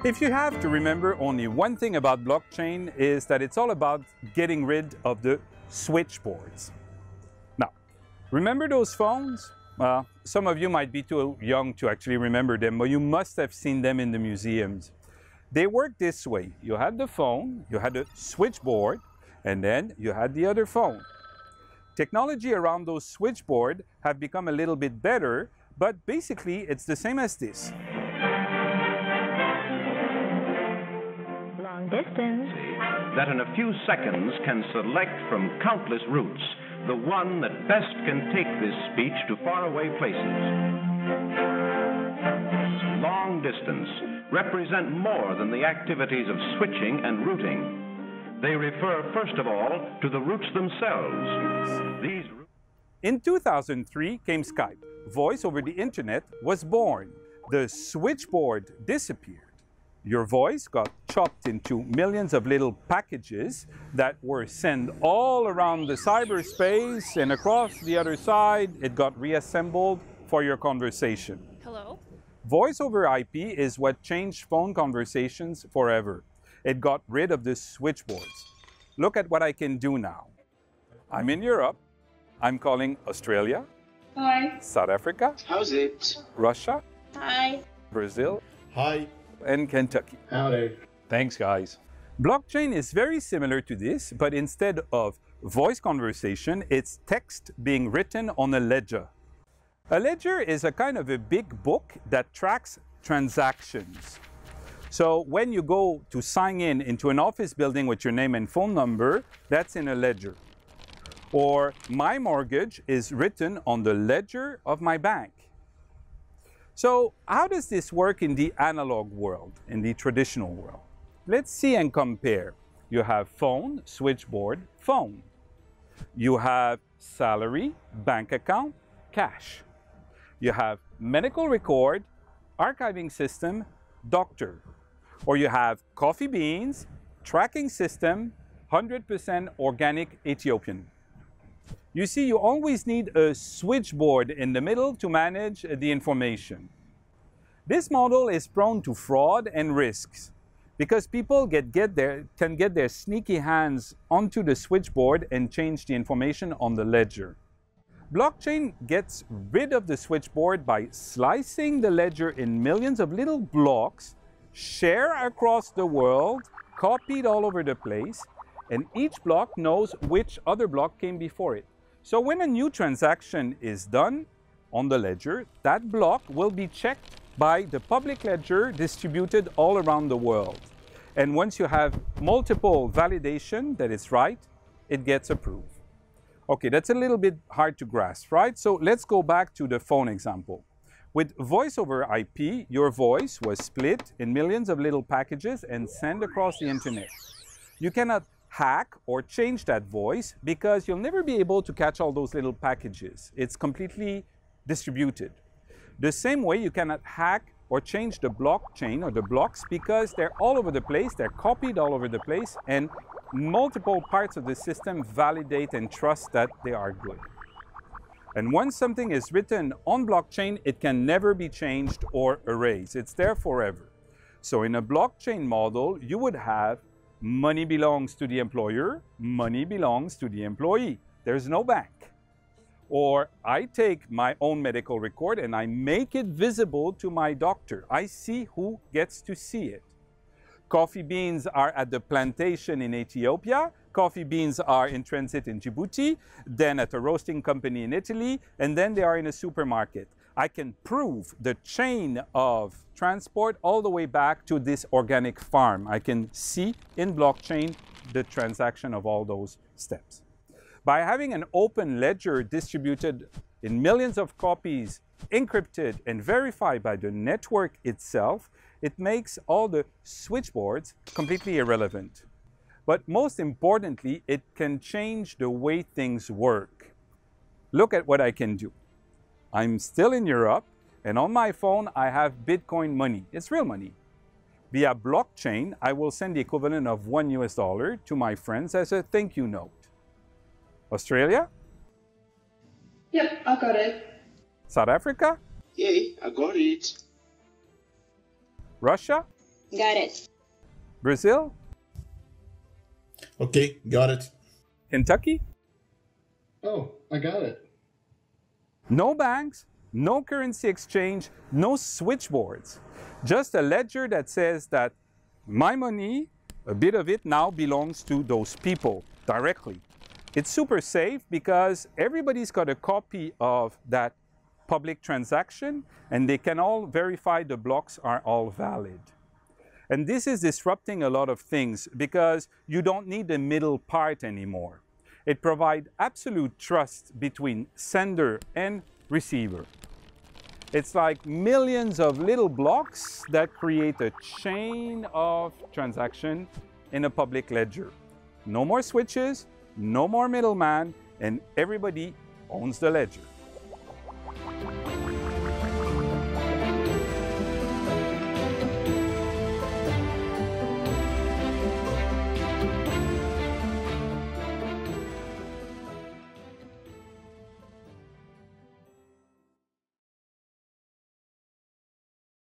If you have to remember only one thing about blockchain is that it's all about getting rid of the switchboards. Now, remember those phones? Some of you might be too young to actually remember them, but you must have seen them in the museums. They work this way. You had the phone, you had the switchboard, and then you had the other phone. Technology around those switchboards have become a little bit better, but basically it's the same as this. Long distance. That in a few seconds can select from countless routes the one that best can take this speech to faraway places. Long distance represent more than the activities of switching and routing. They refer, first of all, to the routes themselves. In 2003 came Skype. Voice over the internet was born. The switchboard disappeared. Your voice got chopped into millions of little packages that were sent all around the cyberspace, and across the other side, it got reassembled for your conversation. Hello? Voice over IP is what changed phone conversations forever. It got rid of the switchboards. Look at what I can do now. I'm in Europe. I'm calling Australia. Hi. South Africa. How's it? Russia. Hi. Brazil. Hi. And Kentucky. Howdy. Thanks, guys. Blockchain is very similar to this, but instead of voice conversation, it's text being written on a ledger. A ledger is a kind of a big book that tracks transactions. So when you go to sign in into an office building with your name and phone number, that's in a ledger. Or my mortgage is written on the ledger of my bank. So how does this work in the analog world, in the traditional world? Let's see and compare. You have phone, switchboard, phone. You have salary, bank account, cash. You have medical record, archiving system, doctor. Or you have coffee beans, tracking system, 100% organic Ethiopian. You see, you always need a switchboard in the middle to manage the information. This model is prone to fraud and risks because people can get their sneaky hands onto the switchboard and change the information on the ledger. Blockchain gets rid of the switchboard by slicing the ledger in millions of little blocks, shared across the world, copied all over the place, and each block knows which other block came before it. So when a new transaction is done on the ledger, that block will be checked by the public ledger distributed all around the world. And once you have multiple validation that it's right, it gets approved. Okay, that's a little bit hard to grasp, right? So let's go back to the phone example. With voice over IP, your voice was split in millions of little packages and sent across the internet. You cannot hack or change that voice because you'll never be able to catch all those little packages. It's completely distributed. The same way you cannot hack or change the blockchain or the blocks because they're all over the place, they're copied all over the place, and multiple parts of the system validate and trust that they are good. And once something is written on blockchain, it can never be changed or erased. It's there forever. So in a blockchain model, you would have money belongs to the employer, money belongs to the employee. There's no bank. Or I take my own medical record and I make it visible to my doctor. I see who gets to see it. Coffee beans are at the plantation in Ethiopia. Coffee beans are in transit in Djibouti, then at a roasting company in Italy, and then they are in a supermarket. I can prove the chain of transport all the way back to this organic farm. I can see in blockchain the transaction of all those steps. By having an open ledger distributed in millions of copies, encrypted and verified by the network itself, it makes all the switchboards completely irrelevant. But most importantly, it can change the way things work. Look at what I can do. I'm still in Europe, and on my phone, I have Bitcoin money. It's real money. Via blockchain, I will send the equivalent of $1 to my friends as a thank you note. Australia? Yep, I got it. South Africa? Yay, I got it. Russia? Got it. Brazil? Okay, got it. Kentucky? Oh, I got it. No banks, no currency exchange, no switchboards. Just a ledger that says that my money, a bit of it now belongs to those people directly. It's super safe because everybody's got a copy of that public transaction and they can all verify the blocks are all valid. And this is disrupting a lot of things because you don't need the middle part anymore. It provides absolute trust between sender and receiver. It's like millions of little blocks that create a chain of transaction in a public ledger. No more switches, no more middleman, and everybody owns the ledger.